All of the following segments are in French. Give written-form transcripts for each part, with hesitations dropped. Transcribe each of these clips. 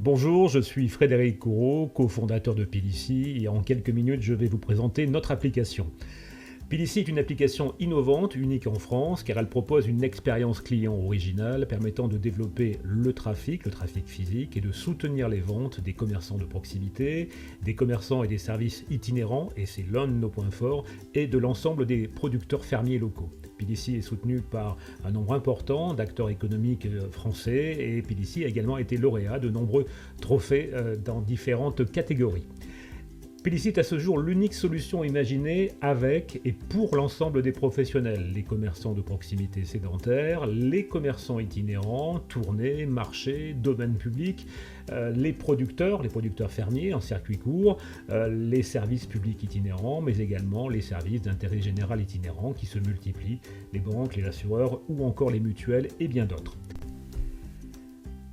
Bonjour, je suis Frédéric Courreau, cofondateur de Pilici, et en quelques minutes, je vais vous présenter notre application. Pilici est une application innovante, unique en France, car elle propose une expérience client originale permettant de développer le trafic physique, et de soutenir les ventes des commerçants de proximité, des commerçants et des services itinérants, et c'est l'un de nos points forts, et de l'ensemble des producteurs fermiers locaux. Pilici est soutenu par un nombre important d'acteurs économiques français, et Pilici a également été lauréat de nombreux trophées dans différentes catégories. Pilici est à ce jour l'unique solution imaginée avec et pour l'ensemble des professionnels, les commerçants de proximité sédentaires, les commerçants itinérants, tournées, marchés, domaine public, les producteurs fermiers en circuit court, les services publics itinérants, mais également les services d'intérêt général itinérants qui se multiplient, les banques, les assureurs ou encore les mutuelles et bien d'autres.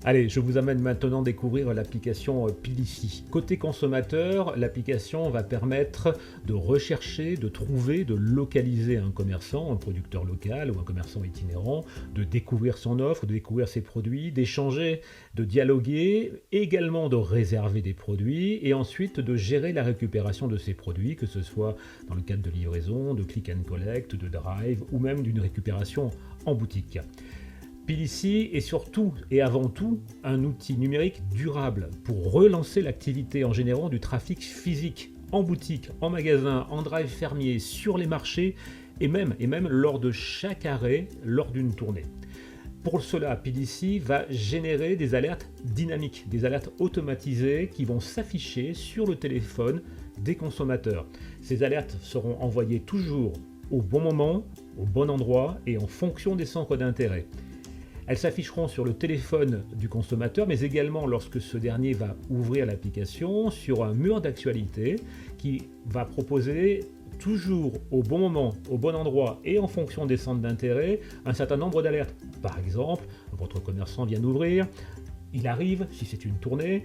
Allez, je vous amène maintenant découvrir l'application Pilici. Côté consommateur, l'application va permettre de rechercher, de trouver, de localiser un commerçant, un producteur local ou un commerçant itinérant, de découvrir son offre, de découvrir ses produits, d'échanger, de dialoguer, également de réserver des produits et ensuite de gérer la récupération de ces produits, que ce soit dans le cadre de livraison, de click and collect, de drive ou même d'une récupération en boutique. Pilici est surtout et avant tout un outil numérique durable pour relancer l'activité en générant du trafic physique en boutique, en magasin, en drive fermier, sur les marchés et même lors de chaque arrêt lors d'une tournée. Pour cela, Pilici va générer des alertes dynamiques, des alertes automatisées qui vont s'afficher sur le téléphone des consommateurs. Ces alertes seront envoyées toujours au bon moment, au bon endroit et en fonction des centres d'intérêt. Elles s'afficheront sur le téléphone du consommateur, mais également lorsque ce dernier va ouvrir l'application sur un mur d'actualité qui va proposer toujours au bon moment, au bon endroit et en fonction des centres d'intérêt un certain nombre d'alertes. Par exemple, votre commerçant vient d'ouvrir, il arrive, si c'est une tournée,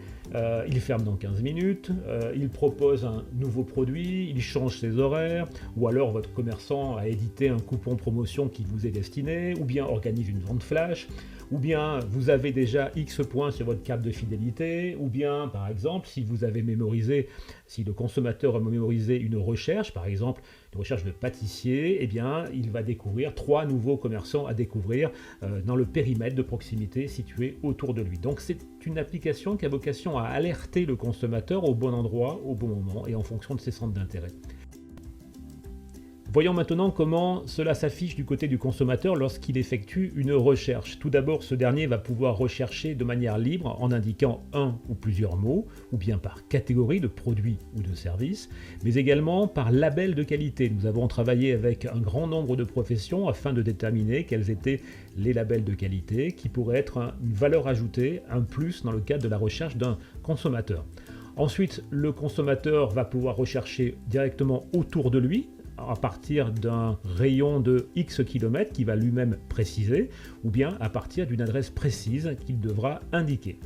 il ferme dans 15 minutes, il propose un nouveau produit, il change ses horaires, ou alors votre commerçant a édité un coupon promotion qui vous est destiné, ou bien organise une vente flash, ou bien vous avez déjà X points sur votre carte de fidélité, ou bien par exemple si le consommateur a mémorisé une recherche, par exemple une recherche de pâtissier, eh bien il va découvrir 3 nouveaux commerçants à découvrir dans le périmètre de proximité situé autour de lui. Donc c'est une application qui a vocation à alerter le consommateur au bon endroit, au bon moment et en fonction de ses centres d'intérêt. Voyons maintenant comment cela s'affiche du côté du consommateur lorsqu'il effectue une recherche. Tout d'abord, ce dernier va pouvoir rechercher de manière libre en indiquant un ou plusieurs mots, ou bien par catégorie de produits ou de services, mais également par label de qualité. Nous avons travaillé avec un grand nombre de professions afin de déterminer quels étaient les labels de qualité qui pourraient être une valeur ajoutée, un plus dans le cadre de la recherche d'un consommateur. Ensuite, le consommateur va pouvoir rechercher directement autour de lui, à partir d'un rayon de X km qu'il va lui-même préciser, ou bien à partir d'une adresse précise qu'il devra indiquer.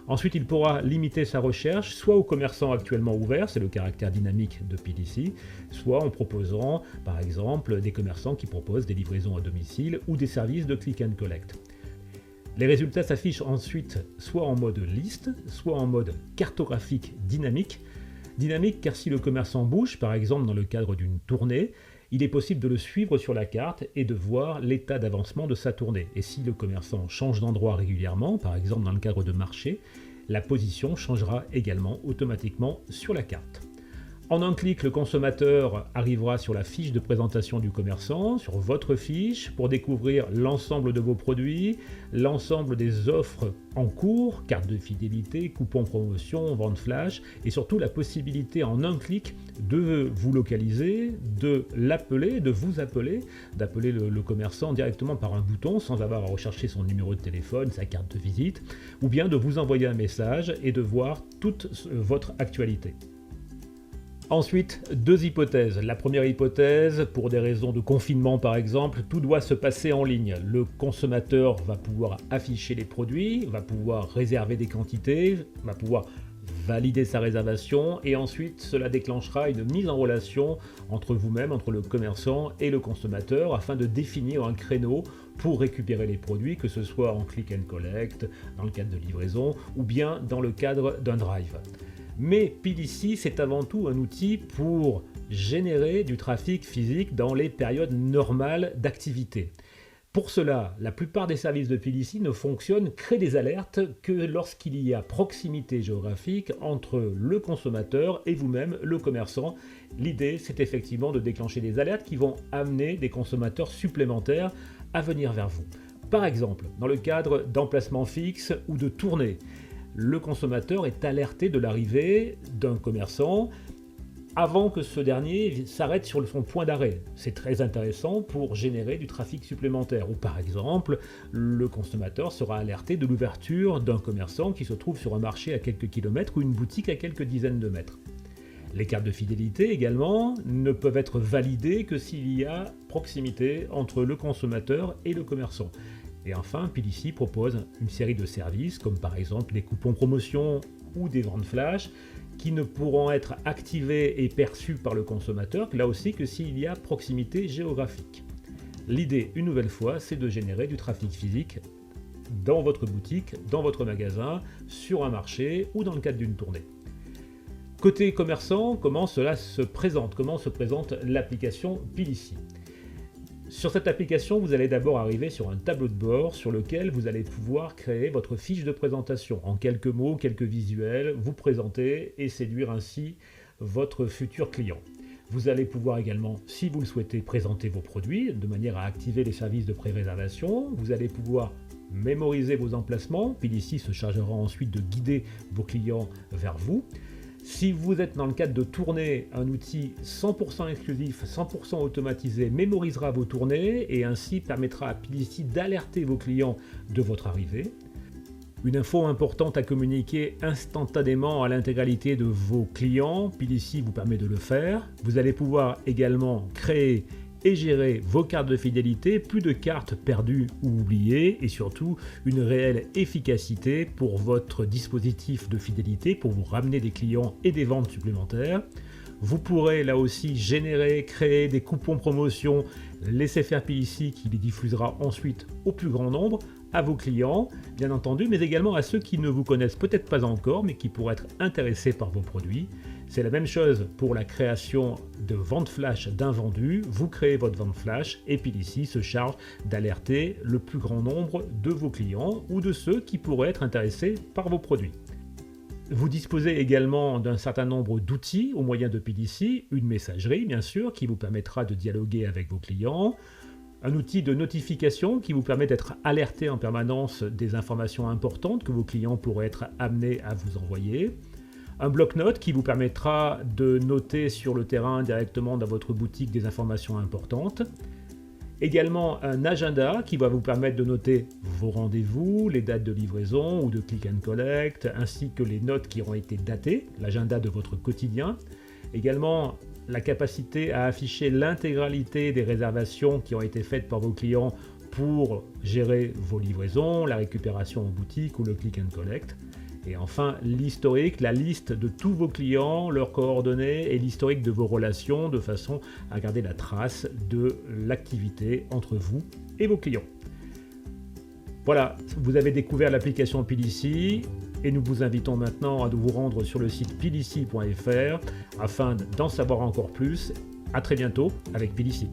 Ensuite, il pourra limiter sa recherche soit aux commerçants actuellement ouverts, c'est le caractère dynamique de Pilici, soit en proposant par exemple des commerçants qui proposent des livraisons à domicile ou des services de click and collect. Les résultats s'affichent ensuite soit en mode liste, soit en mode cartographique dynamique. Dynamique car si le commerçant bouge, par exemple dans le cadre d'une tournée, il est possible de le suivre sur la carte et de voir l'état d'avancement de sa tournée. Et si le commerçant change d'endroit régulièrement, par exemple dans le cadre de marché, la position changera également automatiquement sur la carte. En un clic, le consommateur arrivera sur la fiche de présentation du commerçant, sur votre fiche, pour découvrir l'ensemble de vos produits, l'ensemble des offres en cours, carte de fidélité, coupons promotion, vente flash, et surtout la possibilité en un clic de vous localiser, de l'appeler, de vous appeler, d'appeler le commerçant directement par un bouton sans avoir à rechercher son numéro de téléphone, sa carte de visite, ou bien de vous envoyer un message et de voir toute votre actualité. Ensuite, 2 hypothèses. La première hypothèse, pour des raisons de confinement par exemple, tout doit se passer en ligne. Le consommateur va pouvoir afficher les produits, va pouvoir réserver des quantités, va pouvoir valider sa réservation et ensuite cela déclenchera une mise en relation entre vous-même, entre le commerçant et le consommateur afin de définir un créneau pour récupérer les produits, que ce soit en click and collect, dans le cadre de livraison ou bien dans le cadre d'un drive. Mais PDC, c'est avant tout un outil pour générer du trafic physique dans les périodes normales d'activité. Pour cela, la plupart des services de PDC ne fonctionnent, créent des alertes que lorsqu'il y a proximité géographique entre le consommateur et vous-même, le commerçant. L'idée, c'est effectivement de déclencher des alertes qui vont amener des consommateurs supplémentaires à venir vers vous. Par exemple, dans le cadre d'emplacements fixes ou de tournées, le consommateur est alerté de l'arrivée d'un commerçant avant que ce dernier s'arrête sur son point d'arrêt. C'est très intéressant pour générer du trafic supplémentaire. Ou par exemple, le consommateur sera alerté de l'ouverture d'un commerçant qui se trouve sur un marché à quelques kilomètres ou une boutique à quelques dizaines de mètres. Les cartes de fidélité également ne peuvent être validées que s'il y a proximité entre le consommateur et le commerçant. Et enfin, PDC propose une série de services comme par exemple les coupons promotion ou des ventes flash qui ne pourront être activés et perçus par le consommateur, là aussi que s'il y a proximité géographique. L'idée, une nouvelle fois, c'est de générer du trafic physique dans votre boutique, dans votre magasin, sur un marché ou dans le cadre d'une tournée. Côté commerçant, comment cela se présente? Comment se présente l'application PDC? Sur cette application, vous allez d'abord arriver sur un tableau de bord sur lequel vous allez pouvoir créer votre fiche de présentation. En quelques mots, quelques visuels, vous présenter et séduire ainsi votre futur client. Vous allez pouvoir également, si vous le souhaitez, présenter vos produits de manière à activer les services de pré-réservation. Vous allez pouvoir mémoriser vos emplacements. PDC se chargera ensuite de guider vos clients vers vous. Si vous êtes dans le cadre de tournées, un outil 100% exclusif, 100% automatisé mémorisera vos tournées et ainsi permettra à PDC d'alerter vos clients de votre arrivée. Une info importante à communiquer instantanément à l'intégralité de vos clients, PDC vous permet de le faire. Vous allez pouvoir également créer et gérer vos cartes de fidélité, plus de cartes perdues ou oubliées et surtout une réelle efficacité pour votre dispositif de fidélité pour vous ramener des clients et des ventes supplémentaires. Vous pourrez là aussi générer, créer des coupons promotion, laisser faire PDC qui les diffusera ensuite au plus grand nombre à vos clients, bien entendu, mais également à ceux qui ne vous connaissent peut-être pas encore, mais qui pourraient être intéressés par vos produits. C'est la même chose pour la création de ventes flash d'invendus. Vous créez votre vente flash et PDC se charge d'alerter le plus grand nombre de vos clients ou de ceux qui pourraient être intéressés par vos produits. Vous disposez également d'un certain nombre d'outils au moyen de PDC, une messagerie bien sûr qui vous permettra de dialoguer avec vos clients, un outil de notification qui vous permet d'être alerté en permanence des informations importantes que vos clients pourraient être amenés à vous envoyer, un bloc-notes qui vous permettra de noter sur le terrain directement dans votre boutique des informations importantes, également un agenda qui va vous permettre de noter vos rendez-vous, les dates de livraison ou de click and collect, ainsi que les notes qui auront été datées, l'agenda de votre quotidien, également la capacité à afficher l'intégralité des réservations qui ont été faites par vos clients pour gérer vos livraisons, la récupération en boutique ou le click and collect. Et enfin, l'historique, la liste de tous vos clients, leurs coordonnées et l'historique de vos relations de façon à garder la trace de l'activité entre vous et vos clients. Voilà, vous avez découvert l'application PDC et nous vous invitons maintenant à vous rendre sur le site pdc.fr afin d'en savoir encore plus. À très bientôt avec PDC.